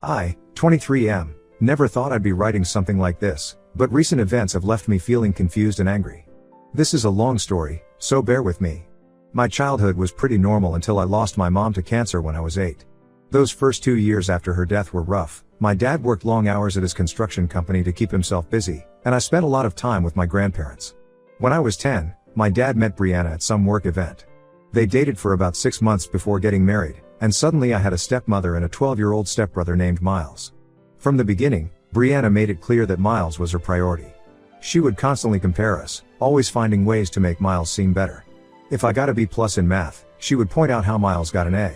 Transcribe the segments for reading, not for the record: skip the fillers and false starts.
I, 23 never thought I'd be writing something like this, but recent events have left me feeling confused and angry. This is a long story, so bear with me. My childhood was pretty normal until I lost my mom to cancer when I was 8. Those first 2 years after her death were rough. My dad worked long hours at his construction company to keep himself busy, and I spent a lot of time with my grandparents. When I was 10, my dad met Brianna at some work event. They dated for about 6 months before getting married, and suddenly I had a stepmother and a 12-year-old stepbrother named Miles. From the beginning, Brianna made it clear that Miles was her priority. She would constantly compare us, always finding ways to make Miles seem better. If I got a B+ in math, she would point out how Miles got an A.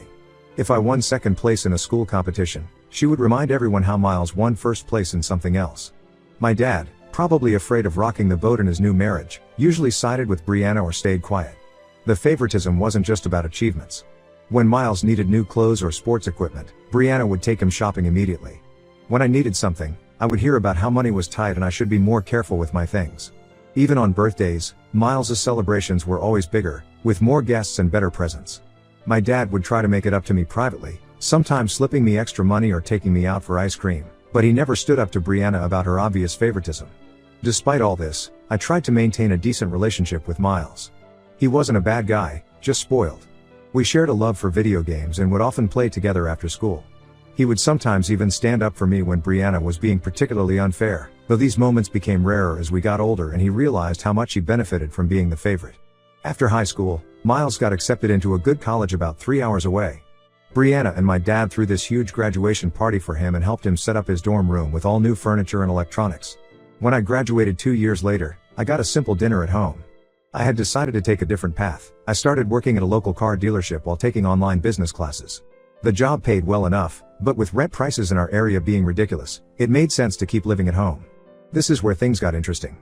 If I won second place in a school competition, she would remind everyone how Miles won first place in something else. My dad, probably afraid of rocking the boat in his new marriage, usually sided with Brianna or stayed quiet. The favoritism wasn't just about achievements. When Miles needed new clothes or sports equipment, Brianna would take him shopping immediately. When I needed something, I would hear about how money was tight and I should be more careful with my things. Even on birthdays, Miles's celebrations were always bigger, with more guests and better presents. My dad would try to make it up to me privately, sometimes slipping me extra money or taking me out for ice cream, but he never stood up to Brianna about her obvious favoritism. Despite all this, I tried to maintain a decent relationship with Miles. He wasn't a bad guy, just spoiled. We shared a love for video games and would often play together after school. He would sometimes even stand up for me when Brianna was being particularly unfair, though these moments became rarer as we got older and he realized how much he benefited from being the favorite. After high school, Miles got accepted into a good college about 3 hours away. Brianna and my dad threw this huge graduation party for him and helped him set up his dorm room with all new furniture and electronics. When I graduated 2 years later, I got a simple dinner at home. I had decided to take a different path. I started working at a local car dealership while taking online business classes. The job paid well enough, but with rent prices in our area being ridiculous, it made sense to keep living at home. This is where things got interesting.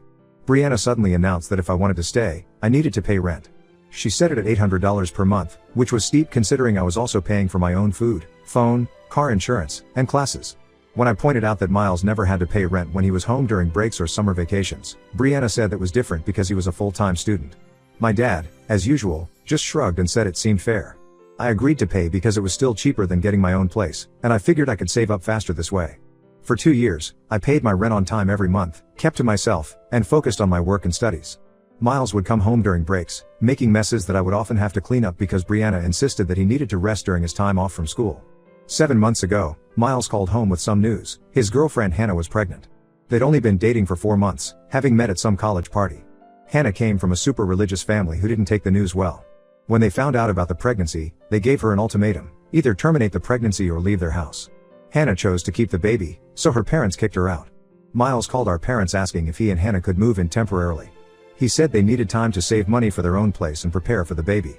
Brianna suddenly announced that if I wanted to stay, I needed to pay rent. She set it at $800 per month, which was steep considering I was also paying for my own food, phone, car insurance, and classes. When I pointed out that Miles never had to pay rent when he was home during breaks or summer vacations, Brianna said that was different because he was a full-time student. My dad, as usual, just shrugged and said it seemed fair. I agreed to pay because it was still cheaper than getting my own place, and I figured I could save up faster this way. For 2 years, I paid my rent on time every month, kept to myself, and focused on my work and studies. Miles would come home during breaks, making messes that I would often have to clean up because Brianna insisted that he needed to rest during his time off from school. 7 months ago, Miles called home with some news. His girlfriend Hannah was pregnant. They'd only been dating for 4 months, having met at some college party. Hannah came from a super religious family who didn't take the news well. When they found out about the pregnancy, they gave her an ultimatum: either terminate the pregnancy or leave their house. Hannah chose to keep the baby, so her parents kicked her out. Miles called our parents asking if he and Hannah could move in temporarily. He said they needed time to save money for their own place and prepare for the baby.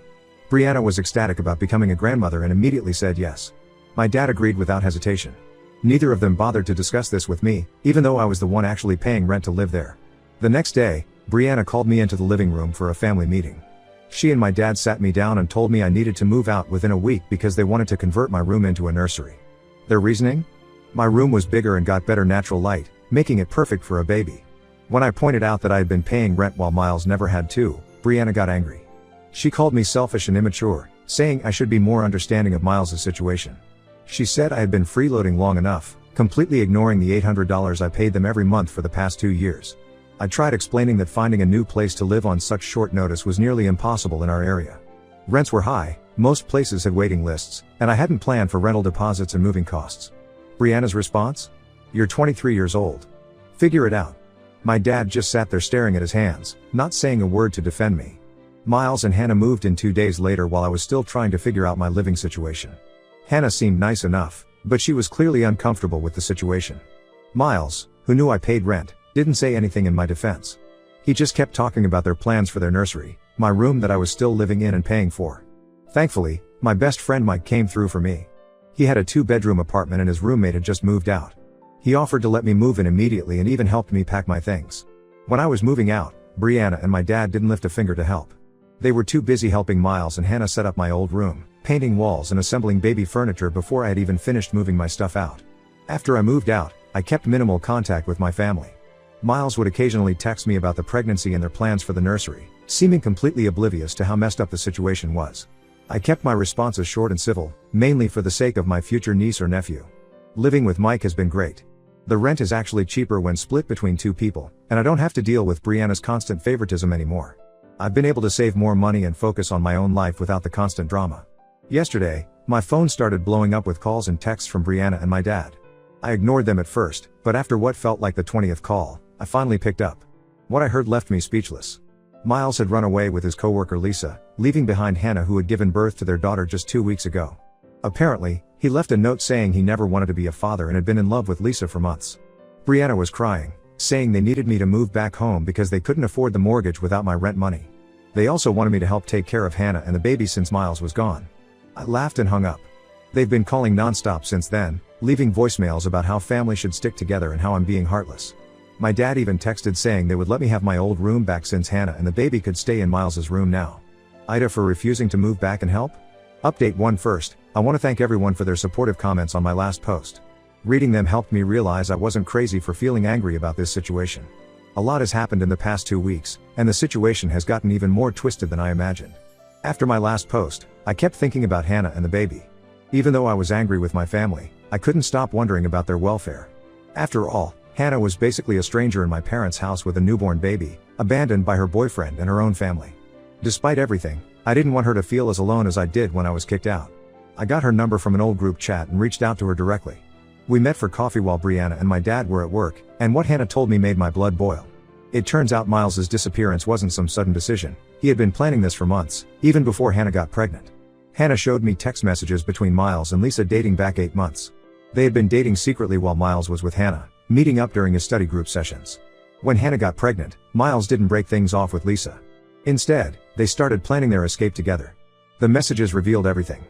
Brianna was ecstatic about becoming a grandmother and immediately said yes. My dad agreed without hesitation. Neither of them bothered to discuss this with me, even though I was the one actually paying rent to live there. The next day, Brianna called me into the living room for a family meeting. She and my dad sat me down and told me I needed to move out within a week because they wanted to convert my room into a nursery. Their reasoning? My room was bigger and got better natural light, making it perfect for a baby. When I pointed out that I had been paying rent while Miles never had to, Brianna got angry. She called me selfish and immature, saying I should be more understanding of Miles's situation. She said I had been freeloading long enough, completely ignoring the $800 I paid them every month for the past 2 years. I tried explaining that finding a new place to live on such short notice was nearly impossible in our area. Rents were high, most places had waiting lists, and I hadn't planned for rental deposits and moving costs. Brianna's response? You're 23 years old. Figure it out. My dad just sat there staring at his hands, not saying a word to defend me. Miles and Hannah moved in 2 days later while I was still trying to figure out my living situation. Hannah seemed nice enough, but she was clearly uncomfortable with the situation. Miles, who knew I paid rent, didn't say anything in my defense. He just kept talking about their plans for their nursery, my room that I was still living in and paying for. Thankfully, my best friend Mike came through for me. He had a 2-bedroom apartment and his roommate had just moved out. He offered to let me move in immediately and even helped me pack my things. When I was moving out, Brianna and my dad didn't lift a finger to help. They were too busy helping Miles and Hannah set up my old room, painting walls and assembling baby furniture before I had even finished moving my stuff out. After I moved out, I kept minimal contact with my family. Miles would occasionally text me about the pregnancy and their plans for the nursery, seeming completely oblivious to how messed up the situation was. I kept my responses short and civil, mainly for the sake of my future niece or nephew. Living with Mike has been great. The rent is actually cheaper when split between two people, and I don't have to deal with Brianna's constant favoritism anymore. I've been able to save more money and focus on my own life without the constant drama. Yesterday, my phone started blowing up with calls and texts from Brianna and my dad. I ignored them at first, but after what felt like the 20th call, I finally picked up. What I heard left me speechless. Miles had run away with his coworker Lisa, leaving behind Hannah, who had given birth to their daughter just 2 weeks ago. Apparently, he left a note saying he never wanted to be a father and had been in love with Lisa for months. Brianna was crying, saying they needed me to move back home because they couldn't afford the mortgage without my rent money. They also wanted me to help take care of Hannah and the baby since Miles was gone. I laughed and hung up. They've been calling nonstop since then, leaving voicemails about how family should stick together and how I'm being heartless. My dad even texted saying they would let me have my old room back since Hannah and the baby could stay in Miles's room now. Ida for refusing to move back and help? Update 1 first, I want to thank everyone for their supportive comments on my last post. Reading them helped me realize I wasn't crazy for feeling angry about this situation. A lot has happened in the past 2 weeks, and the situation has gotten even more twisted than I imagined. After my last post, I kept thinking about Hannah and the baby. Even though I was angry with my family, I couldn't stop wondering about their welfare. After all, Hannah was basically a stranger in my parents' house with a newborn baby, abandoned by her boyfriend and her own family. Despite everything, I didn't want her to feel as alone as I did when I was kicked out. I got her number from an old group chat and reached out to her directly. We met for coffee while Brianna and my dad were at work, and what Hannah told me made my blood boil. It turns out Miles's disappearance wasn't some sudden decision. He had been planning this for months, even before Hannah got pregnant. Hannah showed me text messages between Miles and Lisa dating back 8 months. They had been dating secretly while Miles was with Hannah, meeting up during his study group sessions. When Hannah got pregnant, Miles didn't break things off with Lisa. Instead, they started planning their escape together. The messages revealed everything.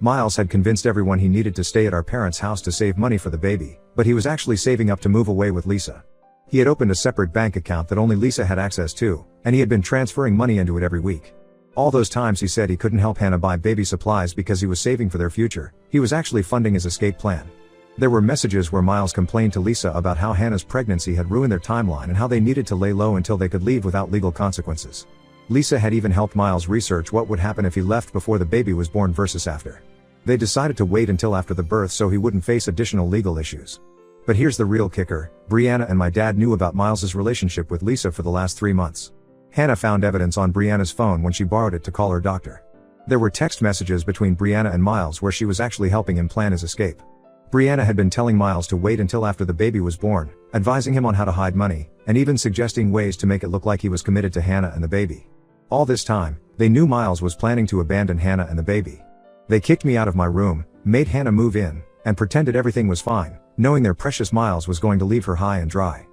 Miles had convinced everyone he needed to stay at our parents' house to save money for the baby, but he was actually saving up to move away with Lisa. He had opened a separate bank account that only Lisa had access to, and he had been transferring money into it every week. All those times he said he couldn't help Hannah buy baby supplies because he was saving for their future, he was actually funding his escape plan. There were messages where Miles complained to Lisa about how Hannah's pregnancy had ruined their timeline and how they needed to lay low until they could leave without legal consequences. Lisa had even helped Miles research what would happen if he left before the baby was born versus after. They decided to wait until after the birth so he wouldn't face additional legal issues. But here's the real kicker, Brianna and my dad knew about Miles's relationship with Lisa for the last 3 months. Hannah found evidence on Brianna's phone when she borrowed it to call her doctor. There were text messages between Brianna and Miles where she was actually helping him plan his escape. Brianna had been telling Miles to wait until after the baby was born, advising him on how to hide money, and even suggesting ways to make it look like he was committed to Hannah and the baby. All this time, they knew Miles was planning to abandon Hannah and the baby. They kicked me out of my room, made Hannah move in, and pretended everything was fine, knowing their precious Miles was going to leave her high and dry.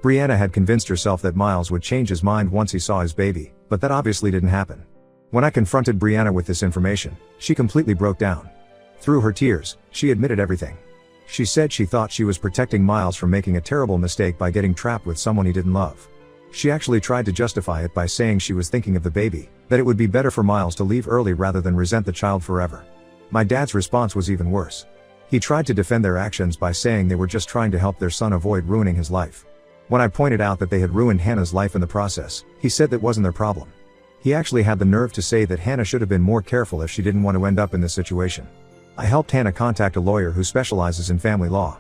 Brianna had convinced herself that Miles would change his mind once he saw his baby, but that obviously didn't happen. When I confronted Brianna with this information, she completely broke down. Through her tears, she admitted everything. She said she thought she was protecting Miles from making a terrible mistake by getting trapped with someone he didn't love. She actually tried to justify it by saying she was thinking of the baby, that it would be better for Miles to leave early rather than resent the child forever. My dad's response was even worse. He tried to defend their actions by saying they were just trying to help their son avoid ruining his life. When I pointed out that they had ruined Hannah's life in the process, he said that wasn't their problem. He actually had the nerve to say that Hannah should have been more careful if she didn't want to end up in this situation. I helped Hannah contact a lawyer who specializes in family law.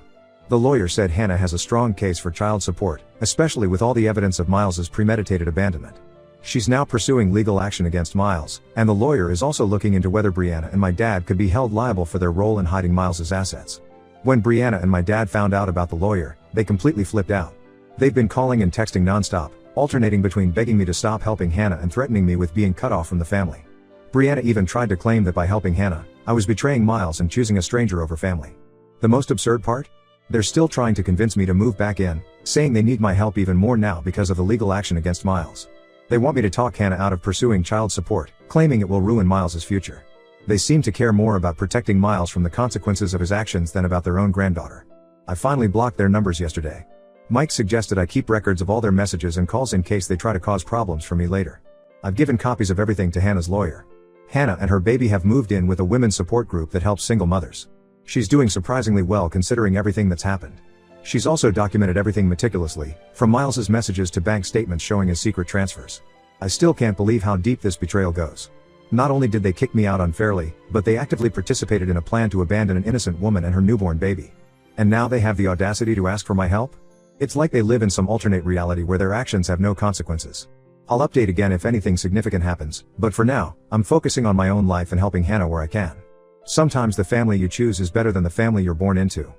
The lawyer said Hannah has a strong case for child support, especially with all the evidence of Miles's premeditated abandonment. She's now pursuing legal action against Miles, and the lawyer is also looking into whether Brianna and my dad could be held liable for their role in hiding Miles's assets. When Brianna and my dad found out about the lawyer, they completely flipped out. They've been calling and texting nonstop, alternating between begging me to stop helping Hannah and threatening me with being cut off from the family. Brianna even tried to claim that by helping Hannah, I was betraying Miles and choosing a stranger over family. The most absurd part? They're still trying to convince me to move back in, saying they need my help even more now because of the legal action against Miles. They want me to talk Hannah out of pursuing child support, claiming it will ruin Miles's future. They seem to care more about protecting Miles from the consequences of his actions than about their own granddaughter. I finally blocked their numbers yesterday. Mike suggested I keep records of all their messages and calls in case they try to cause problems for me later. I've given copies of everything to Hannah's lawyer. Hannah and her baby have moved in with a women's support group that helps single mothers. She's doing surprisingly well considering everything that's happened. She's also documented everything meticulously, from Miles's messages to bank statements showing his secret transfers. I still can't believe how deep this betrayal goes. Not only did they kick me out unfairly, but they actively participated in a plan to abandon an innocent woman and her newborn baby. And now they have the audacity to ask for my help? It's like they live in some alternate reality where their actions have no consequences. I'll update again if anything significant happens, but for now, I'm focusing on my own life and helping Hannah where I can. Sometimes the family you choose is better than the family you're born into.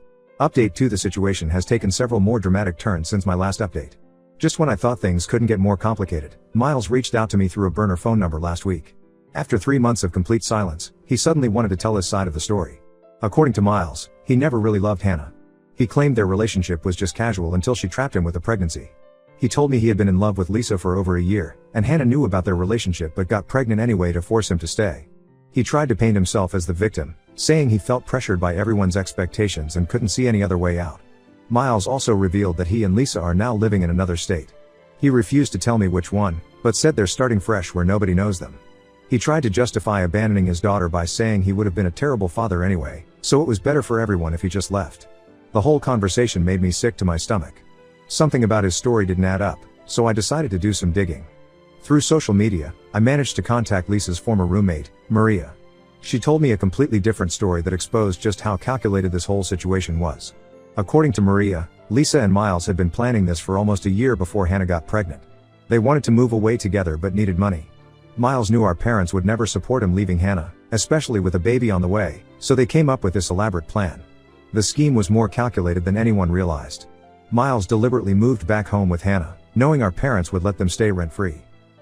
Update 2: The situation has taken several more dramatic turns since my last update. Just when I thought things couldn't get more complicated, Miles reached out to me through a burner phone number last week. After 3 months of complete silence, he suddenly wanted to tell his side of the story. According to Miles, he never really loved Hannah. He claimed their relationship was just casual until she trapped him with a pregnancy. He told me he had been in love with Lisa for over a year, and Hannah knew about their relationship but got pregnant anyway to force him to stay. He tried to paint himself as the victim, saying he felt pressured by everyone's expectations and couldn't see any other way out. Miles also revealed that he and Lisa are now living in another state. He refused to tell me which one, but said they're starting fresh where nobody knows them. He tried to justify abandoning his daughter by saying he would have been a terrible father anyway, so it was better for everyone if he just left. The whole conversation made me sick to my stomach. Something about his story didn't add up, so I decided to do some digging. Through social media, I managed to contact Lisa's former roommate, Maria. She told me a completely different story that exposed just how calculated this whole situation was. According to Maria, Lisa and Miles had been planning this for almost a year before Hannah got pregnant. They wanted to move away together but needed money. Miles knew our parents would never support him leaving Hannah, especially with a baby on the way, so they came up with this elaborate plan. The scheme was more calculated than anyone realized. Miles deliberately moved back home with Hannah, knowing our parents would let them stay rent-free.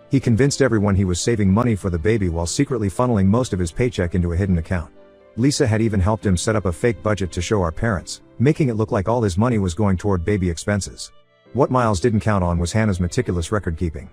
He convinced everyone he was saving money for the baby while secretly funneling most of his paycheck into a hidden account. Lisa had even helped him set up a fake budget to show our parents, making it look like all his money was going toward baby expenses. What Miles didn't count on was Hannah's meticulous record-keeping.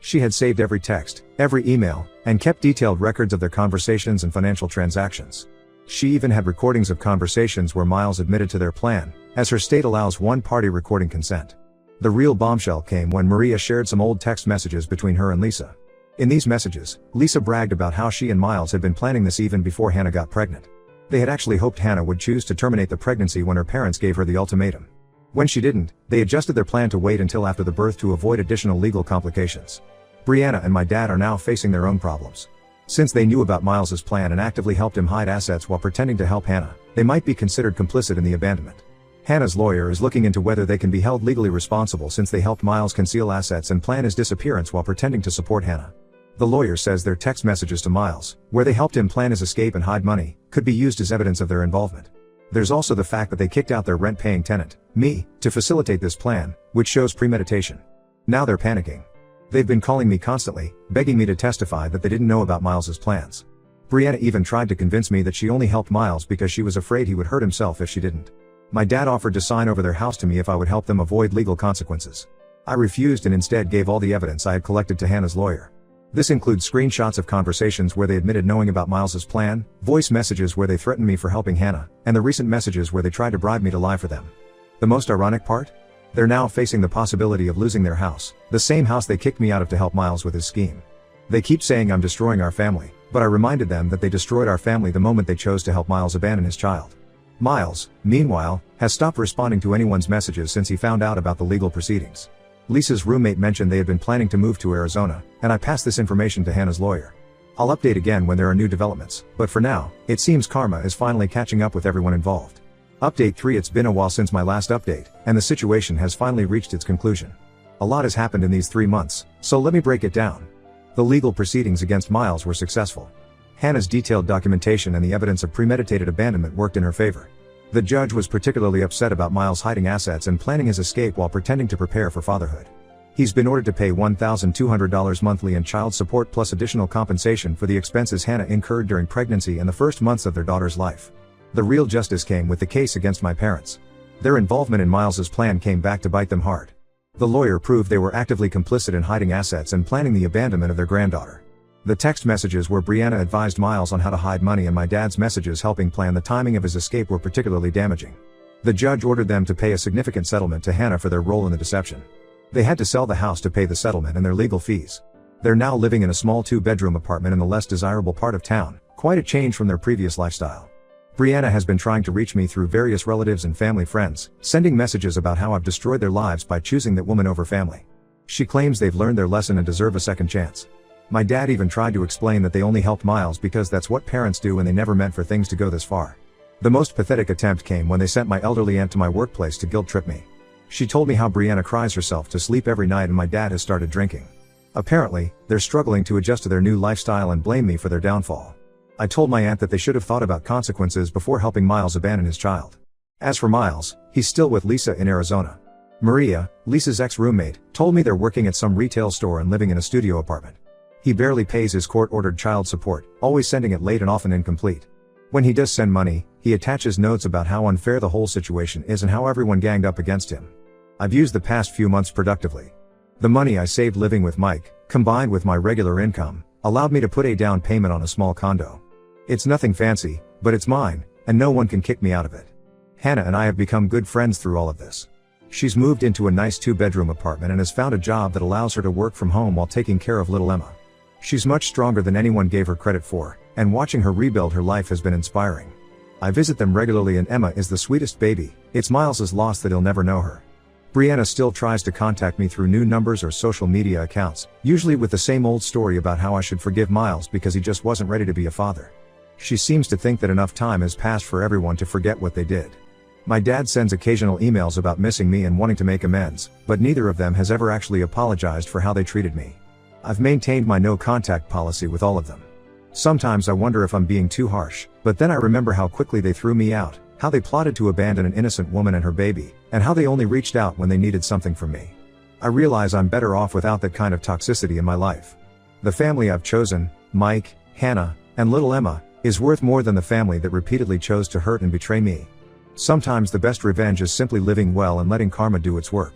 She had saved every text, every email, and kept detailed records of their conversations and financial transactions. She even had recordings of conversations where Miles admitted to their plan, as her state allows one-party recording consent. The real bombshell came when Maria shared some old text messages between her and Lisa. In these messages, Lisa bragged about how she and Miles had been planning this even before Hannah got pregnant. They had actually hoped Hannah would choose to terminate the pregnancy when her parents gave her the ultimatum. When she didn't, they adjusted their plan to wait until after the birth to avoid additional legal complications. Brianna and my dad are now facing their own problems. Since they knew about Miles's plan and actively helped him hide assets while pretending to help Hannah, they might be considered complicit in the abandonment. Hannah's lawyer is looking into whether they can be held legally responsible since they helped Miles conceal assets and plan his disappearance while pretending to support Hannah. The lawyer says their text messages to Miles, where they helped him plan his escape and hide money, could be used as evidence of their involvement. There's also the fact that they kicked out their rent-paying tenant, me, to facilitate this plan, which shows premeditation. Now they're panicking. They've been calling me constantly, begging me to testify that they didn't know about Miles's plans. Brianna even tried to convince me that she only helped Miles because she was afraid he would hurt himself if she didn't. My dad offered to sign over their house to me if I would help them avoid legal consequences. I refused and instead gave all the evidence I had collected to Hannah's lawyer. This includes screenshots of conversations where they admitted knowing about Miles's plan, voice messages where they threatened me for helping Hannah, and the recent messages where they tried to bribe me to lie for them. The most ironic part? They're now facing the possibility of losing their house, the same house they kicked me out of to help Miles with his scheme. They keep saying I'm destroying our family, but I reminded them that they destroyed our family the moment they chose to help Miles abandon his child. Miles, meanwhile, has stopped responding to anyone's messages since he found out about the legal proceedings. Lisa's roommate mentioned they had been planning to move to Arizona, and I passed this information to Hannah's lawyer. I'll update again when there are new developments, but for now, it seems karma is finally catching up with everyone involved. Update 3: It's been a while since my last update, and the situation has finally reached its conclusion. A lot has happened in these 3 months, so let me break it down. The legal proceedings against Miles were successful. Hannah's detailed documentation and the evidence of premeditated abandonment worked in her favor. The judge was particularly upset about Miles hiding assets and planning his escape while pretending to prepare for fatherhood. He's been ordered to pay $1,200 monthly in child support plus additional compensation for the expenses Hannah incurred during pregnancy and the first months of their daughter's life. The real justice came with the case against my parents. Their involvement in Miles's plan came back to bite them hard. The lawyer proved they were actively complicit in hiding assets and planning the abandonment of their granddaughter. The text messages where Brianna advised Miles on how to hide money and my dad's messages helping plan the timing of his escape were particularly damaging. The judge ordered them to pay a significant settlement to Hannah for their role in the deception. They had to sell the house to pay the settlement and their legal fees. They're now living in a small 2-bedroom apartment in the less desirable part of town, quite a change from their previous lifestyle. Brianna has been trying to reach me through various relatives and family friends, sending messages about how I've destroyed their lives by choosing that woman over family. She claims they've learned their lesson and deserve a second chance. My dad even tried to explain that they only helped Miles because that's what parents do and they never meant for things to go this far. The most pathetic attempt came when they sent my elderly aunt to my workplace to guilt trip me. She told me how Brianna cries herself to sleep every night and my dad has started drinking. Apparently, they're struggling to adjust to their new lifestyle and blame me for their downfall. I told my aunt that they should have thought about consequences before helping Miles abandon his child. As for Miles, he's still with Lisa in Arizona. Maria, Lisa's ex-roommate, told me they're working at some retail store and living in a studio apartment. He barely pays his court-ordered child support, always sending it late and often incomplete. When he does send money, he attaches notes about how unfair the whole situation is and how everyone ganged up against him. I've used the past few months productively. The money I saved living with Mike, combined with my regular income, allowed me to put a down payment on a small condo. It's nothing fancy, but it's mine, and no one can kick me out of it. Hannah and I have become good friends through all of this. She's moved into a nice 2-bedroom apartment and has found a job that allows her to work from home while taking care of little Emma. She's much stronger than anyone gave her credit for, and watching her rebuild her life has been inspiring. I visit them regularly and Emma is the sweetest baby. It's Miles' loss that he'll never know her. Brianna still tries to contact me through new numbers or social media accounts, usually with the same old story about how I should forgive Miles because he just wasn't ready to be a father. She seems to think that enough time has passed for everyone to forget what they did. My dad sends occasional emails about missing me and wanting to make amends, but neither of them has ever actually apologized for how they treated me. I've maintained my no contact policy with all of them. Sometimes I wonder if I'm being too harsh, but then I remember how quickly they threw me out, how they plotted to abandon an innocent woman and her baby, and how they only reached out when they needed something from me. I realize I'm better off without that kind of toxicity in my life. The family I've chosen, Mike, Hannah, and little Emma, is worth more than the family that repeatedly chose to hurt and betray me. Sometimes the best revenge is simply living well and letting karma do its work.